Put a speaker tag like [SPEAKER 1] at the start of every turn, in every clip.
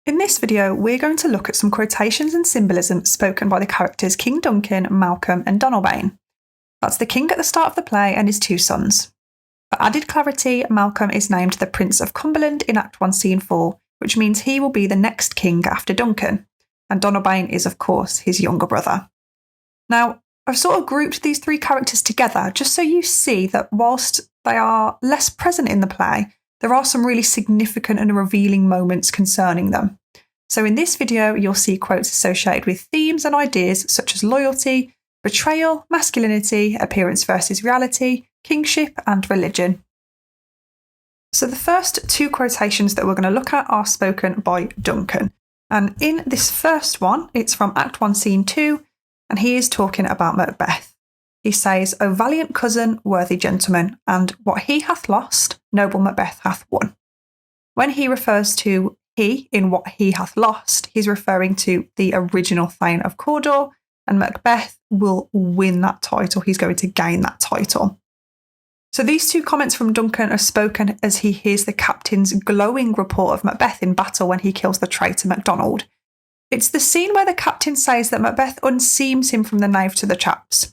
[SPEAKER 1] In this video, we're going to look at some quotations and symbolism spoken by the characters King Duncan, Malcolm and Donalbain. That's the king at the start of the play and his two sons. For added clarity, Malcolm is named the Prince of Cumberland in Act 1 Scene 4, which means he will be the next king after Duncan, and Donalbain is of course his younger brother. Now, I've sort of grouped these three characters together just so you see that whilst they are less present in the play, there are some really significant and revealing moments concerning them. So in this video, you'll see quotes associated with themes and ideas such as loyalty, betrayal, masculinity, appearance versus reality, kingship, and religion. So the first two quotations that we're going to look at are spoken by Duncan. And in this first one, it's from Act 1 Scene 2, and he is talking about Macbeth. He says, "O valiant cousin, worthy gentleman, and what he hath lost, noble Macbeth hath won." When he refers to he in what he hath lost, he's referring to the original Thane of Cawdor, and Macbeth will win that title. He's going to gain that title. So these two comments from Duncan are spoken as he hears the captain's glowing report of Macbeth in battle when he kills the traitor MacDonald. It's the scene where the captain says that Macbeth unseams him from the nave to the chaps.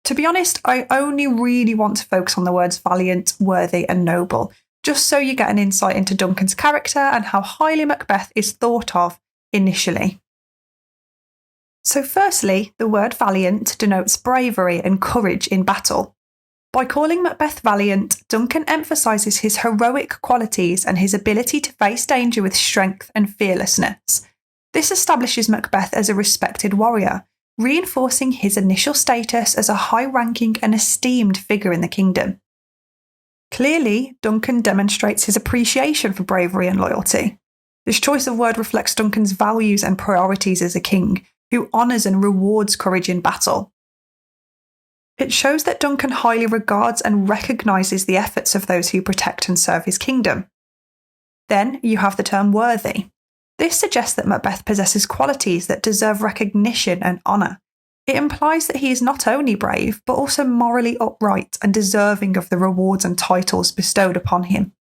[SPEAKER 1] To be honest, I only really want to focus on the words valiant, worthy and noble, just so you get an insight into Duncan's character and how highly Macbeth is thought of initially. So firstly, the word valiant denotes bravery and courage in battle. By calling Macbeth valiant, Duncan emphasises his heroic qualities and his ability to face danger with strength and fearlessness. This establishes Macbeth as a respected warrior, reinforcing his initial status as a high-ranking and esteemed figure in the kingdom. Clearly, Duncan demonstrates his appreciation for bravery and loyalty. This choice of word reflects Duncan's values and priorities as a king, who honours and rewards courage in battle. It shows that Duncan highly regards and recognises the efforts of those who protect and serve his kingdom. Then you have the term worthy. This suggests that Macbeth possesses qualities that deserve recognition and honour. It implies that he is not only brave, but also morally upright and deserving of the rewards and titles bestowed upon him.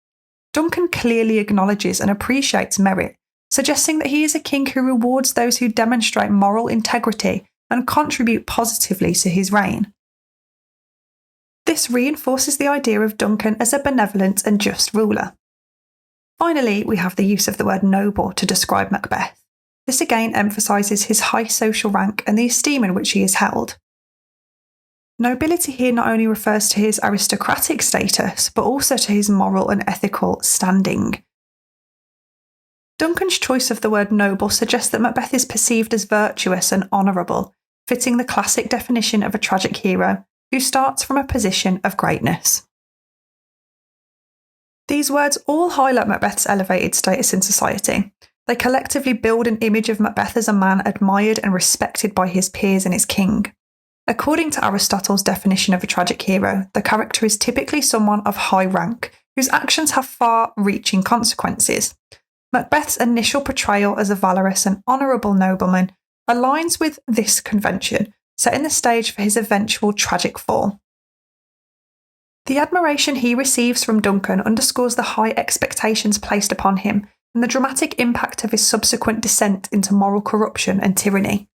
[SPEAKER 1] Duncan clearly acknowledges and appreciates merit, suggesting that he is a king who rewards those who demonstrate moral integrity and contribute positively to his reign. This reinforces the idea of Duncan as a benevolent and just ruler. Finally, we have the use of the word noble to describe Macbeth. This again emphasises his high social rank and the esteem in which he is held. Nobility here not only refers to his aristocratic status, but also to his moral and ethical standing. Duncan's choice of the word noble suggests that Macbeth is perceived as virtuous and honourable, fitting the classic definition of a tragic hero who starts from a position of greatness. These words all highlight Macbeth's elevated status in society. They collectively build an image of Macbeth as a man admired and respected by his peers and his king. According to Aristotle's definition of a tragic hero, the character is typically someone of high rank, whose actions have far-reaching consequences. Macbeth's initial portrayal as a valorous and honourable nobleman aligns with this convention, setting the stage for his eventual tragic fall. The admiration he receives from Duncan underscores the high expectations placed upon him and the dramatic impact of his subsequent descent into moral corruption and tyranny.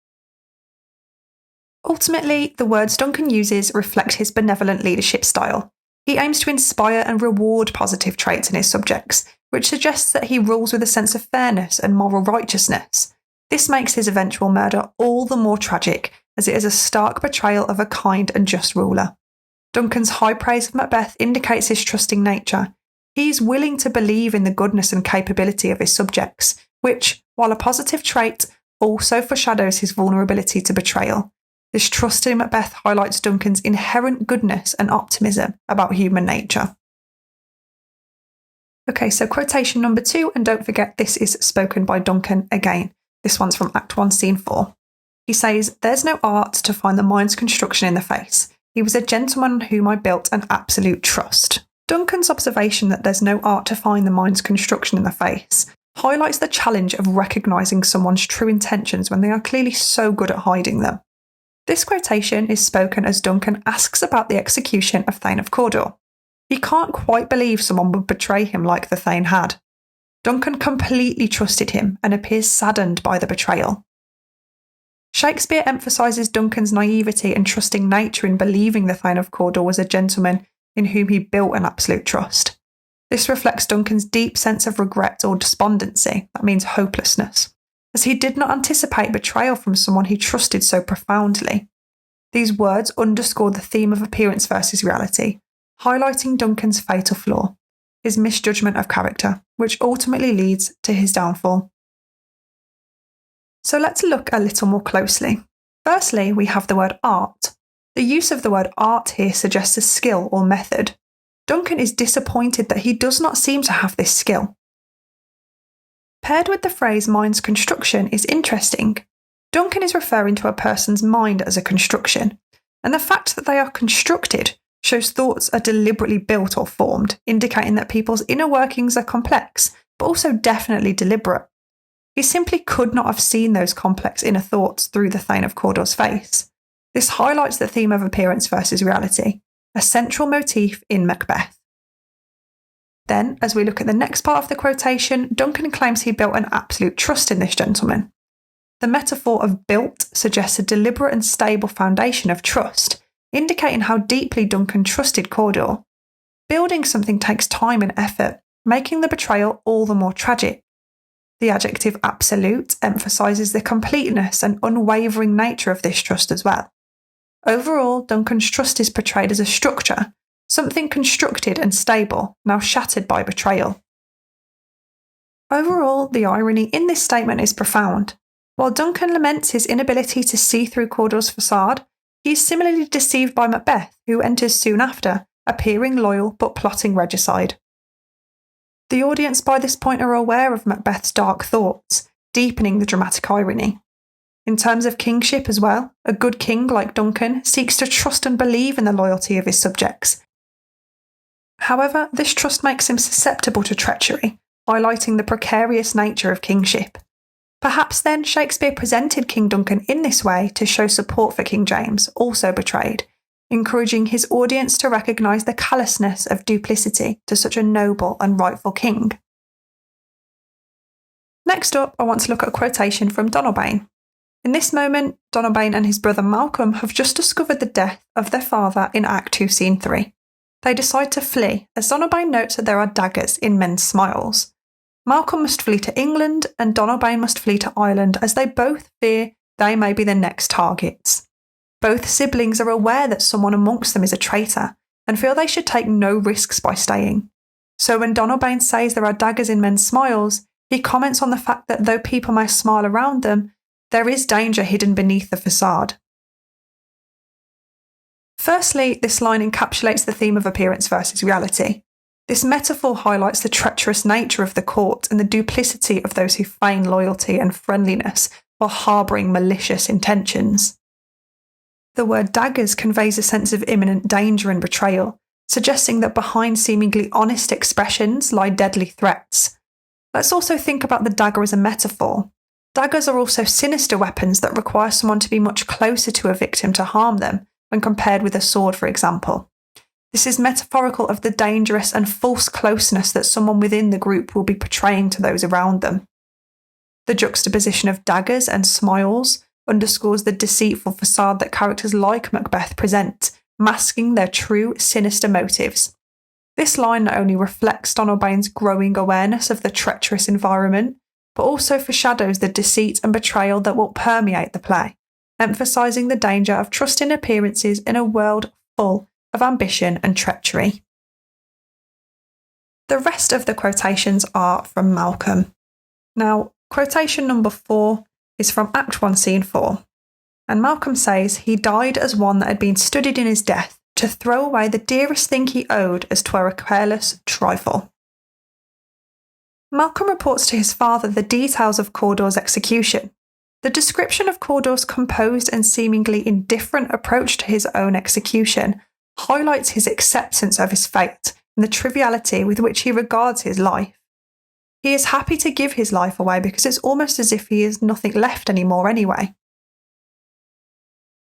[SPEAKER 1] Ultimately, the words Duncan uses reflect his benevolent leadership style. He aims to inspire and reward positive traits in his subjects, which suggests that he rules with a sense of fairness and moral righteousness. This makes his eventual murder all the more tragic, as it is a stark betrayal of a kind and just ruler. Duncan's high praise of Macbeth indicates his trusting nature. He is willing to believe in the goodness and capability of his subjects, which, while a positive trait, also foreshadows his vulnerability to betrayal. This trust in Macbeth highlights Duncan's inherent goodness and optimism about human nature. Okay, so quotation number 2, and don't forget this is spoken by Duncan again. This one's from Act 1 Scene 4. He says, "There's no art to find the mind's construction in the face. He was a gentleman on whom I built an absolute trust." Duncan's observation that there's no art to find the mind's construction in the face highlights the challenge of recognising someone's true intentions when they are clearly so good at hiding them. This quotation is spoken as Duncan asks about the execution of Thane of Cawdor. He can't quite believe someone would betray him like the Thane had. Duncan completely trusted him and appears saddened by the betrayal. Shakespeare emphasises Duncan's naivety and trusting nature in believing the Thane of Cawdor was a gentleman in whom he built an absolute trust. This reflects Duncan's deep sense of regret or despondency, that means hopelessness, as he did not anticipate betrayal from someone he trusted so profoundly. These words underscore the theme of appearance versus reality, highlighting Duncan's fatal flaw, his misjudgment of character, which ultimately leads to his downfall. So let's look a little more closely. Firstly, we have the word art. The use of the word art here suggests a skill or method. Duncan is disappointed that he does not seem to have this skill. Paired with the phrase mind's construction is interesting. Duncan is referring to a person's mind as a construction, and the fact that they are constructed shows thoughts are deliberately built or formed, indicating that people's inner workings are complex, but also definitely deliberate. He simply could not have seen those complex inner thoughts through the Thane of Cawdor's face. This highlights the theme of appearance versus reality, a central motif in Macbeth. Then, as we look at the next part of the quotation, Duncan claims he built an absolute trust in this gentleman. The metaphor of built suggests a deliberate and stable foundation of trust, indicating how deeply Duncan trusted Cawdor. Building something takes time and effort, making the betrayal all the more tragic. The adjective absolute emphasises the completeness and unwavering nature of this trust as well. Overall, Duncan's trust is portrayed as a structure, something constructed and stable, now shattered by betrayal. Overall, the irony in this statement is profound. While Duncan laments his inability to see through Cawdor's facade, he is similarly deceived by Macbeth, who enters soon after, appearing loyal but plotting regicide. The audience by this point are aware of Macbeth's dark thoughts, deepening the dramatic irony. In terms of kingship as well, a good king like Duncan seeks to trust and believe in the loyalty of his subjects. However, this trust makes him susceptible to treachery, highlighting the precarious nature of kingship. Perhaps then Shakespeare presented King Duncan in this way to show support for King James, also betrayed, encouraging his audience to recognise the callousness of duplicity to such a noble and rightful king. Next up, I want to look at a quotation from Donalbain. In this moment, Donalbain and his brother Malcolm have just discovered the death of their father in Act 2, Scene 3. They decide to flee, as Donalbain notes that there are daggers in men's smiles. Malcolm must flee to England, and Donalbain must flee to Ireland, as they both fear they may be the next targets. Both siblings are aware that someone amongst them is a traitor, and feel they should take no risks by staying. So when Donalbain says there are daggers in men's smiles, he comments on the fact that though people may smile around them, there is danger hidden beneath the facade. Firstly, this line encapsulates the theme of appearance versus reality. This metaphor highlights the treacherous nature of the court and the duplicity of those who feign loyalty and friendliness while harbouring malicious intentions. The word daggers conveys a sense of imminent danger and betrayal, suggesting that behind seemingly honest expressions lie deadly threats. Let's also think about the dagger as a metaphor. Daggers are also sinister weapons that require someone to be much closer to a victim to harm them, when compared with a sword, for example. This is metaphorical of the dangerous and false closeness that someone within the group will be portraying to those around them. The juxtaposition of daggers and smiles underscores the deceitful facade that characters like Macbeth present, masking their true sinister motives. This line not only reflects Donalbain's growing awareness of the treacherous environment, but also foreshadows the deceit and betrayal that will permeate the play, emphasising the danger of trusting appearances in a world full of ambition and treachery. The rest of the quotations are from Malcolm. Now, quotation number 4 is from Act 1, Scene 4, and Malcolm says he died as one that had been studied in his death, to throw away the dearest thing he owed as 'twere a careless trifle. Malcolm reports to his father the details of Cawdor's execution. The description of Cawdor's composed and seemingly indifferent approach to his own execution highlights his acceptance of his fate and the triviality with which he regards his life. He is happy to give his life away because it's almost as if he has nothing left anymore anyway.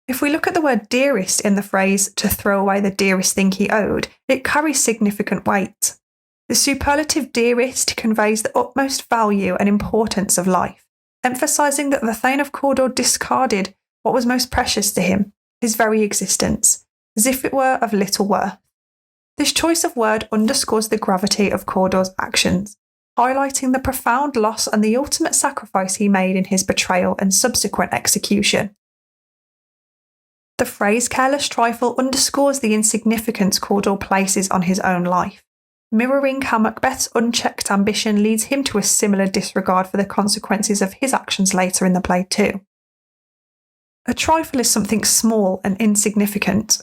[SPEAKER 1] If we look at the word dearest in the phrase to throw away the dearest thing he owed, it carries significant weight. The superlative dearest conveys the utmost value and importance of life, emphasising that the Thane of Cawdor discarded what was most precious to him, his very existence, as if it were of little worth. This choice of word underscores the gravity of Cawdor's actions, highlighting the profound loss and the ultimate sacrifice he made in his betrayal and subsequent execution. The phrase careless trifle underscores the insignificance Cawdor places on his own life, mirroring how Macbeth's unchecked ambition leads him to a similar disregard for the consequences of his actions later in the play too. A trifle is something small and insignificant.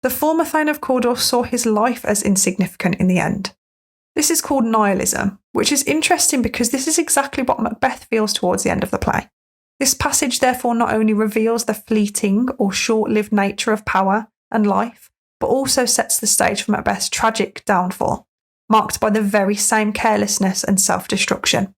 [SPEAKER 1] The former Thane of Cawdor saw his life as insignificant in the end. This is called nihilism, which is interesting because this is exactly what Macbeth feels towards the end of the play. This passage therefore not only reveals the fleeting or short-lived nature of power and life, but also sets the stage for Macbeth's tragic downfall, marked by the very same carelessness and self-destruction.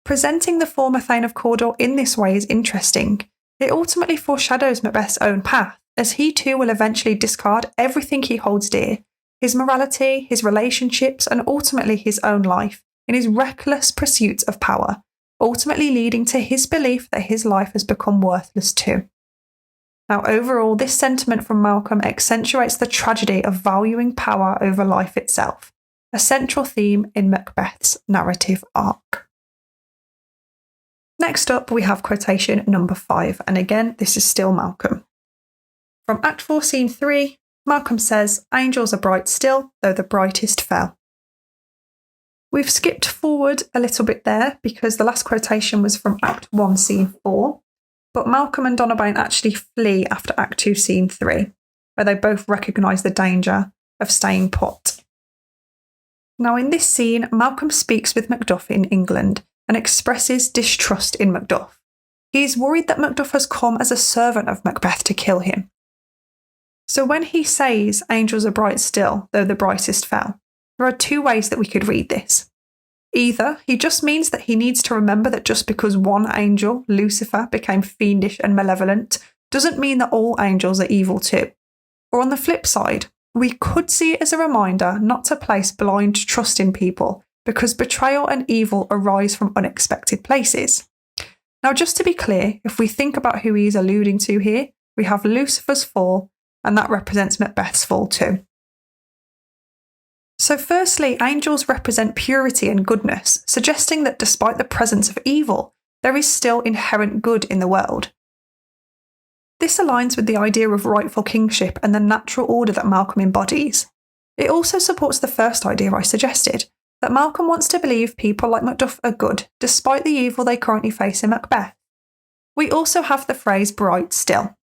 [SPEAKER 1] Presenting the former Thane of Cawdor in this way is interesting. It ultimately foreshadows Macbeth's own path, as he too will eventually discard everything he holds dear, his morality, his relationships, and ultimately his own life, in his reckless pursuit of power, ultimately leading to his belief that his life has become worthless too. Now, overall, this sentiment from Malcolm accentuates the tragedy of valuing power over life itself, a central theme in Macbeth's narrative arc. Next up, we have quotation number 5, and again, this is still Malcolm. From Act 4, Scene 3, Malcolm says, "Angels are bright still, though the brightest fell." We've skipped forward a little bit there because the last quotation was from Act 1, Scene 4, but Malcolm and Donalbain actually flee after Act 2, Scene 3, where they both recognise the danger of staying put. Now in this scene, Malcolm speaks with Macduff in England and expresses distrust in Macduff. He is worried that Macduff has come as a servant of Macbeth to kill him. So when he says, "Angels are bright still, though the brightest fell," there are two ways that we could read this. Either he just means that he needs to remember that just because one angel, Lucifer, became fiendish and malevolent, doesn't mean that all angels are evil too. Or on the flip side, we could see it as a reminder not to place blind trust in people, because betrayal and evil arise from unexpected places. Now, just to be clear, if we think about who he is alluding to here, we have Lucifer's fall, and that represents Macbeth's fall too. So firstly, angels represent purity and goodness, suggesting that despite the presence of evil, there is still inherent good in the world. This aligns with the idea of rightful kingship and the natural order that Malcolm embodies. It also supports the first idea I suggested, that Malcolm wants to believe people like Macduff are good, despite the evil they currently face in Macbeth. We also have the phrase bright still.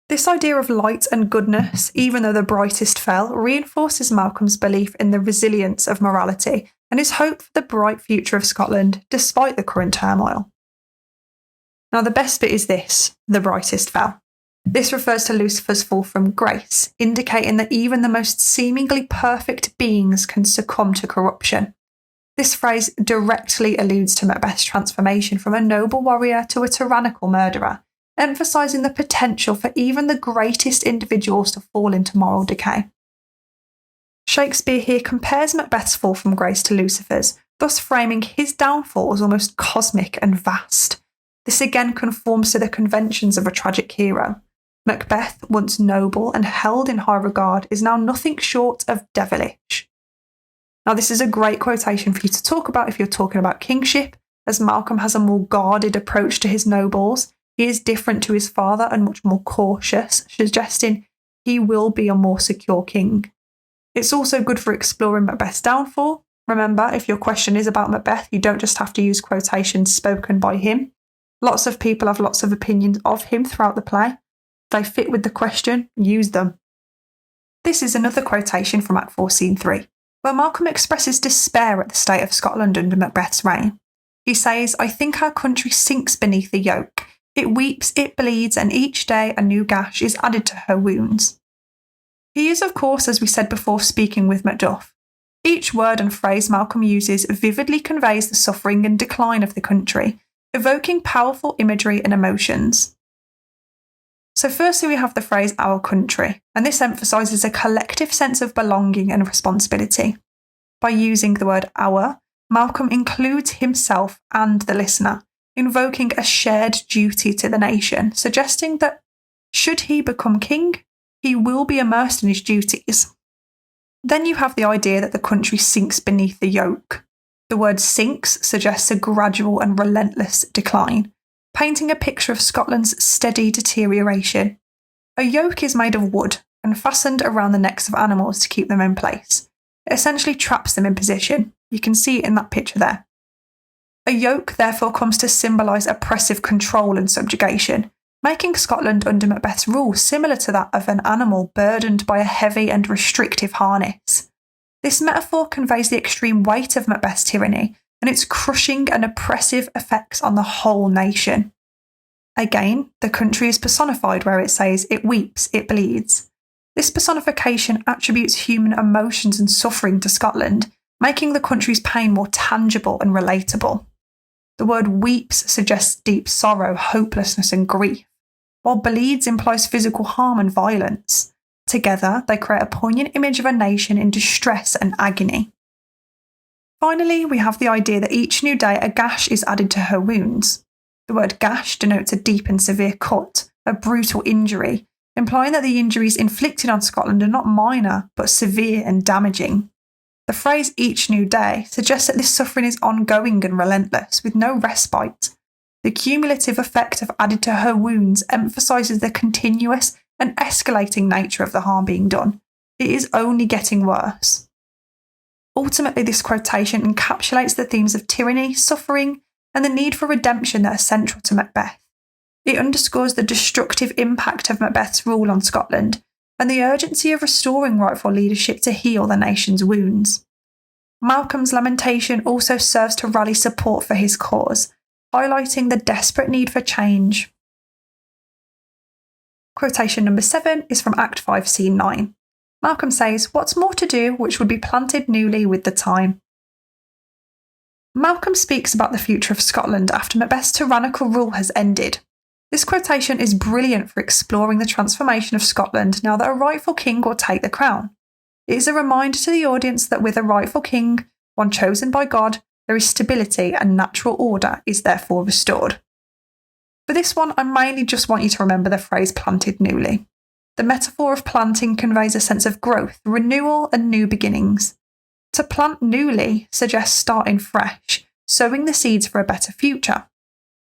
[SPEAKER 1] This idea of light and goodness, even though the brightest fell, reinforces Malcolm's belief in the resilience of morality and his hope for the bright future of Scotland, despite the current turmoil. Now the best bit is this, the brightest fell. This refers to Lucifer's fall from grace, indicating that even the most seemingly perfect beings can succumb to corruption. This phrase directly alludes to Macbeth's transformation from a noble warrior to a tyrannical murderer, emphasising the potential for even the greatest individuals to fall into moral decay. Shakespeare here compares Macbeth's fall from grace to Lucifer's, thus framing his downfall as almost cosmic and vast. This again conforms to the conventions of a tragic hero. Macbeth, once noble and held in high regard, is now nothing short of devilish. Now this is a great quotation for you to talk about if you're talking about kingship, as Malcolm has a more guarded approach to his nobles. He is different to his father and much more cautious, suggesting he will be a more secure king. It's also good for exploring Macbeth's downfall. Remember, if your question is about Macbeth, you don't just have to use quotations spoken by him. Lots of people have lots of opinions of him throughout the play. They fit with the question, use them. This is another quotation from Act 4, Scene 3, where Malcolm expresses despair at the state of Scotland under Macbeth's reign. He says, "I think our country sinks beneath the yoke. It weeps, it bleeds, and each day a new gash is added to her wounds." He is, of course, as we said before, speaking with Macduff. Each word and phrase Malcolm uses vividly conveys the suffering and decline of the country, evoking powerful imagery and emotions. So firstly, we have the phrase our country, and this emphasises a collective sense of belonging and responsibility. By using the word our, Malcolm includes himself and the listener, invoking a shared duty to the nation, suggesting that should he become king, he will be immersed in his duties. Then you have the idea that the country sinks beneath the yoke. The word sinks suggests a gradual and relentless decline, painting a picture of Scotland's steady deterioration. A yoke is made of wood and fastened around the necks of animals to keep them in place. It essentially traps them in position. You can see it in that picture there. A yoke therefore comes to symbolise oppressive control and subjugation, making Scotland under Macbeth's rule similar to that of an animal burdened by a heavy and restrictive harness. This metaphor conveys the extreme weight of Macbeth's tyranny and its crushing and oppressive effects on the whole nation. Again, the country is personified where it says it weeps, it bleeds. This personification attributes human emotions and suffering to Scotland, making the country's pain more tangible and relatable. The word weeps suggests deep sorrow, hopelessness and grief, while bleeds implies physical harm and violence. Together, they create a poignant image of a nation in distress and agony. Finally, we have the idea that each new day a gash is added to her wounds. The word gash denotes a deep and severe cut, a brutal injury, implying that the injuries inflicted on Scotland are not minor, but severe and damaging. The phrase each new day suggests that this suffering is ongoing and relentless, with no respite. The cumulative effect of added to her wounds emphasises the continuous and escalating nature of the harm being done. It is only getting worse. Ultimately, this quotation encapsulates the themes of tyranny, suffering, and the need for redemption that are central to Macbeth. It underscores the destructive impact of Macbeth's rule on Scotland and the urgency of restoring rightful leadership to heal the nation's wounds. Malcolm's lamentation also serves to rally support for his cause, highlighting the desperate need for change. Quotation number 7 is from Act 5, Scene 9. Malcolm says, "What's more to do which would be planted newly with the time?" Malcolm speaks about the future of Scotland after Macbeth's tyrannical rule has ended. This quotation is brilliant for exploring the transformation of Scotland now that a rightful king will take the crown. It is a reminder to the audience that with a rightful king, one chosen by God, there is stability and natural order is therefore restored. For this one, I mainly just want you to remember the phrase planted newly. The metaphor of planting conveys a sense of growth, renewal and new beginnings. To plant newly suggests starting fresh, sowing the seeds for a better future.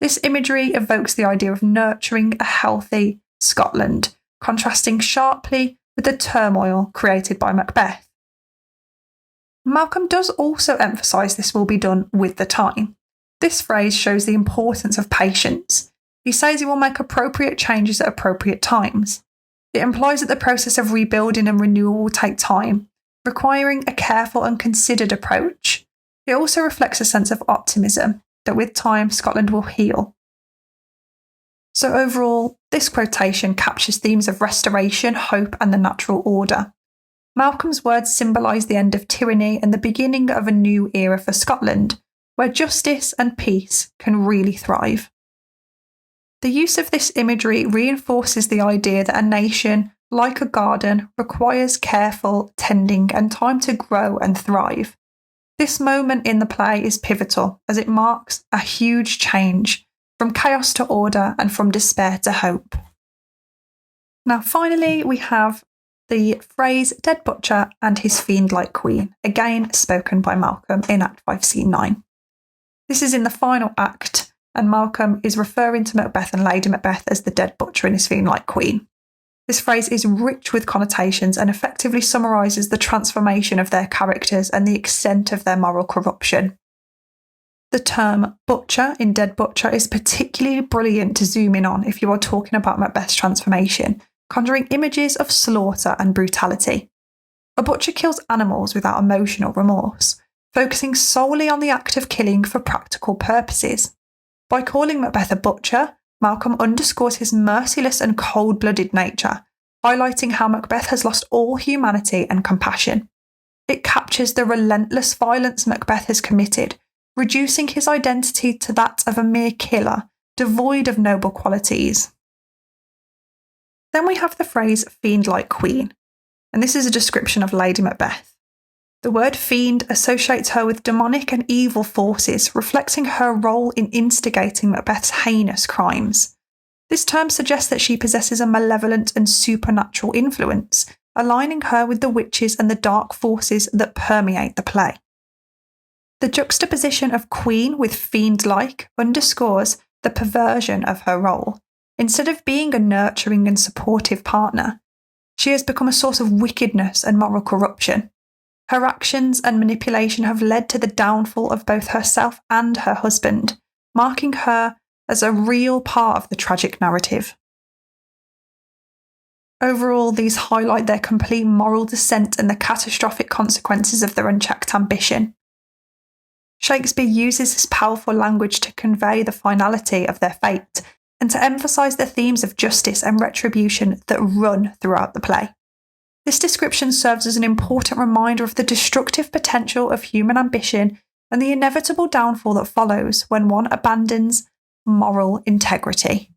[SPEAKER 1] This imagery evokes the idea of nurturing a healthy Scotland, contrasting sharply with the turmoil created by Macbeth. Malcolm does also emphasise this will be done with the time. This phrase shows the importance of patience. He says he will make appropriate changes at appropriate times. It implies that the process of rebuilding and renewal will take time, requiring a careful and considered approach. It also reflects a sense of optimism, that with time Scotland will heal. So overall, this quotation captures themes of restoration, hope and the natural order. Malcolm's words symbolise the end of tyranny and the beginning of a new era for Scotland, where justice and peace can really thrive. The use of this imagery reinforces the idea that a nation, like a garden, requires careful tending and time to grow and thrive. This moment in the play is pivotal as it marks a huge change from chaos to order and from despair to hope. Now finally we have the phrase dead butcher and his fiend-like queen, again spoken by Malcolm in Act 5, Scene 9. This is in the final act and Malcolm is referring to Macbeth and Lady Macbeth as the dead butcher and his fiend-like queen. This phrase is rich with connotations and effectively summarises the transformation of their characters and the extent of their moral corruption. The term butcher in Dead Butcher is particularly brilliant to zoom in on if you are talking about Macbeth's transformation, conjuring images of slaughter and brutality. A butcher kills animals without emotion or remorse, focusing solely on the act of killing for practical purposes. By calling Macbeth a butcher, Malcolm underscores his merciless and cold-blooded nature, highlighting how Macbeth has lost all humanity and compassion. It captures the relentless violence Macbeth has committed, reducing his identity to that of a mere killer, devoid of noble qualities. Then we have the phrase fiend-like queen, and this is a description of Lady Macbeth. The word fiend associates her with demonic and evil forces, reflecting her role in instigating Macbeth's heinous crimes. This term suggests that she possesses a malevolent and supernatural influence, aligning her with the witches and the dark forces that permeate the play. The juxtaposition of queen with fiend-like underscores the perversion of her role. Instead of being a nurturing and supportive partner, she has become a source of wickedness and moral corruption. Her actions and manipulation have led to the downfall of both herself and her husband, marking her as a real part of the tragic narrative. Overall, these highlight their complete moral descent and the catastrophic consequences of their unchecked ambition. Shakespeare uses this powerful language to convey the finality of their fate and to emphasise the themes of justice and retribution that run throughout the play. This description serves as an important reminder of the destructive potential of human ambition and the inevitable downfall that follows when one abandons moral integrity.